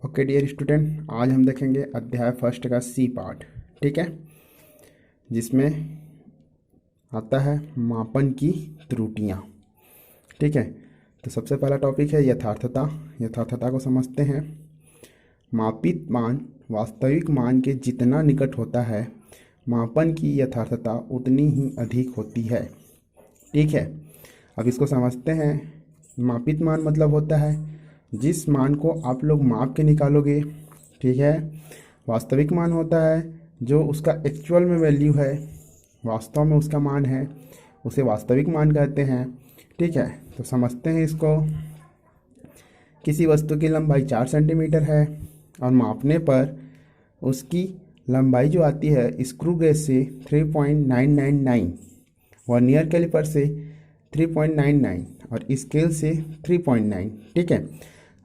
Okay dear student, आज हम देखेंगे अध्याय फर्स्ट का सी पार्ट। ठीक है, जिसमें आता है मापन की त्रुटियां। ठीक है, तो सबसे पहला टॉपिक है यथार्थता। यथार्थता को समझते हैं। मापित मान वास्तविक मान के जितना निकट होता है, मापन की यथार्थता उतनी ही अधिक होती है। ठीक है, अब इसको समझते हैं। मापित मान मतलब होता है जिस मान को आप लोग माप के निकालोगे। ठीक है, वास्तविक मान होता है जो उसका एक्चुअल में वैल्यू है, वास्तव में उसका मान है, उसे वास्तविक मान कहते हैं। ठीक है, तो समझते हैं इसको। किसी वस्तु की लंबाई 4 सेंटीमीटर है और मापने पर उसकी लंबाई जो आती है स्क्रू गेज से 3.999, वर्नियर कैलिपर से 3.99 और स्केल से 3.9। ठीक है,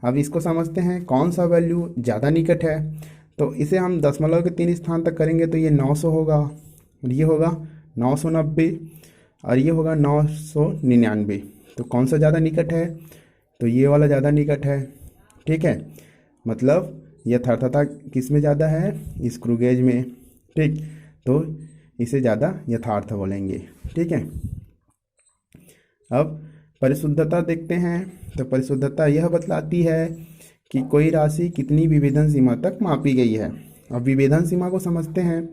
अब इसको समझते हैं कौन सा वैल्यू ज़्यादा निकट है। तो इसे हम दशमलव के 3 स्थान तक करेंगे तो ये 900 होगा, और ये होगा 990 और ये होगा 999। तो कौन सा ज़्यादा निकट है? तो ये वाला ज़्यादा निकट है। ठीक है, मतलब यथार्थता किस में ज़्यादा है? स्क्रू गेज में। ठीक, तो इसे ज़्यादा यथार्थ बोलेंगे। ठीक है, अब परिशुद्धता देखते हैं। तो परिशुद्धता यह बतलाती है कि कोई राशि कितनी विभेदन सीमा तक मापी गई है। अब विभेदन सीमा को समझते हैं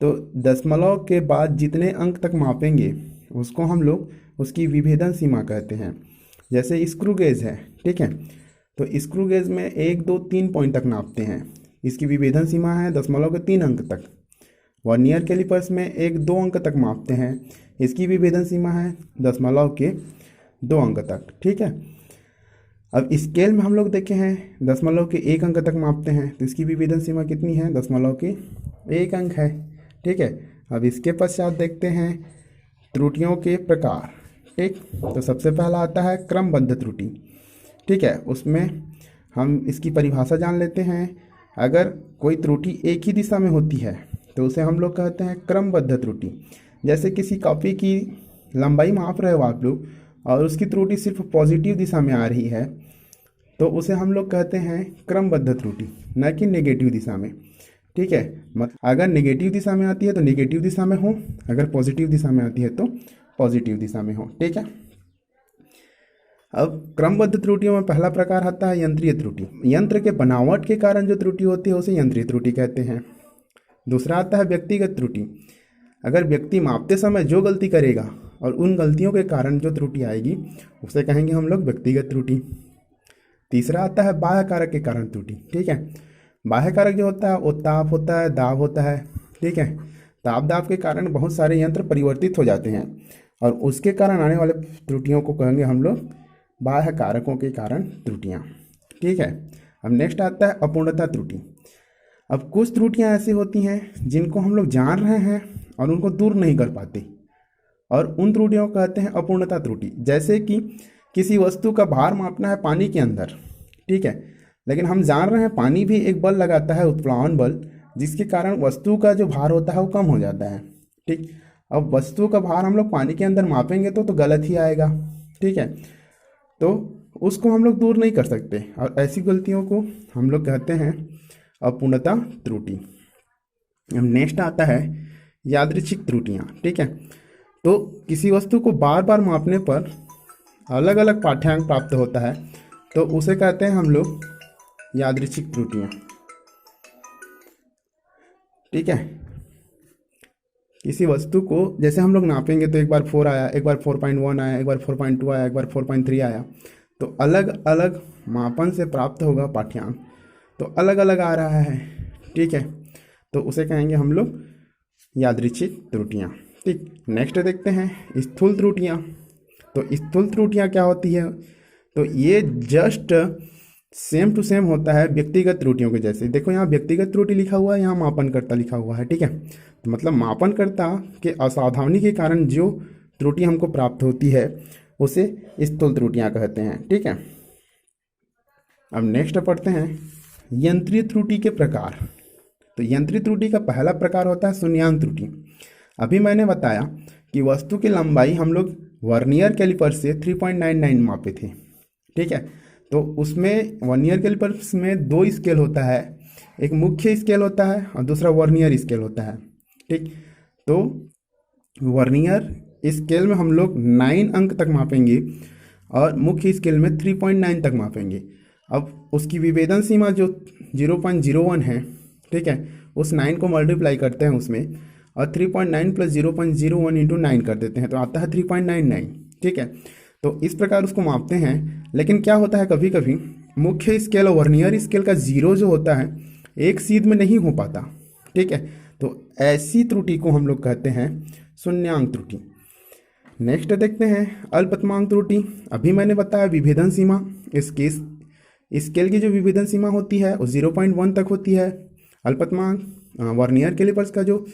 तो दशमलव के बाद जितने अंक तक मापेंगे उसको हम लोग उसकी विभेदन सीमा कहते हैं। जैसे स्क्रू गेज है, ठीक है, तो स्क्रू गेज में 1, 2, 3 पॉइंट तक नापते हैं, इसकी विभेदन सीमा है दशमलव के 3 अंक तक। वर्नियर कैलिपर्स में 1, 2 अंक तक मापते हैं, इसकी विभेदन सीमा है दशमलव के 2 अंक तक। ठीक है, अब स्केल में हम लोग देखे हैं दशमलव के 1 अंक तक मापते हैं, तो इसकी विभेदन सीमा कितनी है? दशमलव के 1 अंक है। ठीक है, अब इसके पश्चात देखते हैं त्रुटियों के प्रकार। ठीक, तो सबसे पहला आता है क्रमबद्ध त्रुटि। ठीक है, उसमें हम इसकी परिभाषा जान लेते हैं। अगर कोई त्रुटि एक ही दिशा में होती है तो उसे हम लोग कहते हैं क्रमबद्ध त्रुटि। जैसे किसी कॉपी की लंबाई माप रहे हो आप लोग और उसकी त्रुटि सिर्फ पॉजिटिव दिशा में आ रही है, तो उसे हम लोग कहते हैं क्रमबद्ध त्रुटि, न कि नेगेटिव दिशा में। ठीक है, मतलब अगर नेगेटिव दिशा में आती है तो नेगेटिव दिशा में हो, अगर पॉजिटिव दिशा में आती है तो पॉजिटिव दिशा में हो। ठीक है, अब क्रमबद्ध त्रुटियों में पहला प्रकार आता है यंत्रीय त्रुटि। यंत्र के बनावट के कारण जो त्रुटि होती है उसे यंत्रीय त्रुटि कहते हैं। दूसरा आता है व्यक्तिगत त्रुटि। अगर व्यक्ति मापते समय जो गलती करेगा और उन गलतियों के कारण जो त्रुटि आएगी उसे कहेंगे हम लोग व्यक्तिगत त्रुटि। तीसरा आता है बाह्य कारक के कारण त्रुटि। ठीक है, बाह्य कारक जो होता है वो ताप होता है, दाब होता है। ठीक है, ताप दाब के कारण बहुत सारे यंत्र परिवर्तित हो जाते हैं और उसके कारण आने वाले त्रुटियों को कहेंगे हम लोग बाह्य कारकों के कारण त्रुटियां। ठीक है, अब नेक्स्ट आता है अपूर्णता त्रुटि। अब कुछ त्रुटियां ऐसी होती हैं जिनको हम लोग जान रहे हैं और उनको दूर नहीं कर पाते, और उन त्रुटियों को कहते हैं अपूर्णता त्रुटि। जैसे कि किसी वस्तु का भार मापना है पानी के अंदर, ठीक है, लेकिन हम जान रहे हैं पानी भी एक बल लगाता है, उत्प्लावन बल, जिसके कारण वस्तु का जो भार होता है वो कम हो जाता है। ठीक, अब वस्तु का भार हम लोग पानी के अंदर मापेंगे तो गलत ही आएगा। ठीक है, तो उसको हम लोग दूर नहीं कर सकते और ऐसी गलतियों को हम लोग कहते हैं अपूर्णता त्रुटि। अब नेक्स्ट आता है यादृच्छिक त्रुटियां। ठीक है, तो किसी वस्तु को बार बार मापने पर अलग अलग पाठ्यांक प्राप्त होता है, तो उसे कहते हैं हम लोग यादृच्छिक त्रुटियां। ठीक है, किसी वस्तु को जैसे हम लोग नापेंगे तो एक बार 4 आया, एक बार 4.1 आया, एक बार 4.2 आया, एक बार 4.3 आया, तो अलग अलग मापन से प्राप्त होगा पाठ्यांक, तो अलग अलग आ रहा है। ठीक है, तो उसे कहेंगे हम लोग यादृच्छिक त्रुटियां। ठीक, नेक्स्ट देखते हैं स्थूल त्रुटियां। तो स्थूल त्रुटियां क्या होती है? तो ये जस्ट सेम टू सेम होता है व्यक्तिगत त्रुटियों के जैसे। देखो यहाँ व्यक्तिगत त्रुटि लिखा हुआ है, यहाँ मापनकर्ता लिखा हुआ है। ठीक है, तो मतलब मापनकर्ता के असावधानी के कारण जो त्रुटि हमको प्राप्त होती है उसे स्थूल त्रुटियां कहते हैं। ठीक है, अब नेक्स्ट पढ़ते हैं यंत्रीय त्रुटि के प्रकार। तो यंत्रीय त्रुटि का पहला प्रकार होता है शून्यांक त्रुटि। अभी मैंने बताया कि वस्तु की लंबाई हम लोग वर्नियर कैलिपर से 3.99 मापे थे। ठीक है, तो तो उसमें वर्नियर कैलिपर्स में दो स्केल होता है, एक मुख्य स्केल होता है और दूसरा वर्नियर स्केल होता है। ठीक, तो वर्नियर स्केल में हम लोग 9 अंक तक मापेंगे और मुख्य स्केल में 3.9 तक मापेंगे। अब उसकी विभेदन सीमा जो 0.01 है, ठीक है, उस 9 को मल्टीप्लाई करते हैं उसमें और 3.9 प्लस 0.01 इंटू 9 कर देते हैं तो आता है 3.99। ठीक है, तो इस प्रकार उसको मापते हैं। लेकिन क्या होता है, कभी कभी मुख्य स्केल और वर्नियर स्केल का जीरो जो होता है एक सीध में नहीं हो पाता। ठीक है, तो ऐसी त्रुटि को हम लोग कहते हैं शून्यांक त्रुटि। नेक्स्ट देखते हैं अल्पतमांक त्रुटि। अभी मैंने बताया विभेदन सीमा, इसकी स्केल की जो विभेदन सीमा होती है वो 0.1 तक होती है। अल्पतमांक वर्नियर कैलिपर्स का जो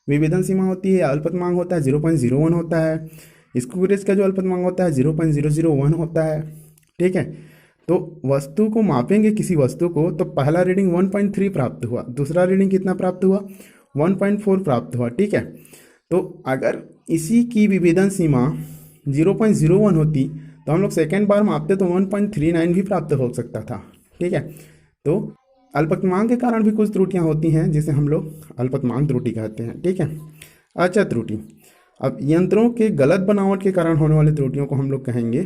विभेदन सीमा होती है अल्पतमांक होता है 0.01 होता है। स्क्रू गेज का जो अल्पतमांक होता है 0.001 होता है। ठीक है, तो वस्तु को मापेंगे किसी वस्तु को तो पहला रीडिंग 1.3 प्राप्त हुआ, दूसरा रीडिंग कितना प्राप्त हुआ 1.4 प्राप्त हुआ। ठीक है, तो अगर इसी की विभेदन सीमा 0.01 होती तो हम लोग सेकेंड बार मापते तो 1.39 भी प्राप्त हो सकता था। ठीक है, तो अल्पतमांक के कारण भी कुछ त्रुटियां होती हैं जिसे हम लोग अल्पतमांक त्रुटि कहते हैं। ठीक है, अचर त्रुटि। अब यंत्रों के गलत बनावट के कारण होने वाली त्रुटियों को हम लोग कहेंगे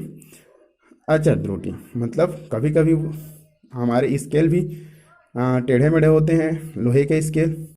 अचर त्रुटि। मतलब कभी कभी हमारे स्केल भी टेढ़े मेढ़े होते हैं, लोहे के स्केल,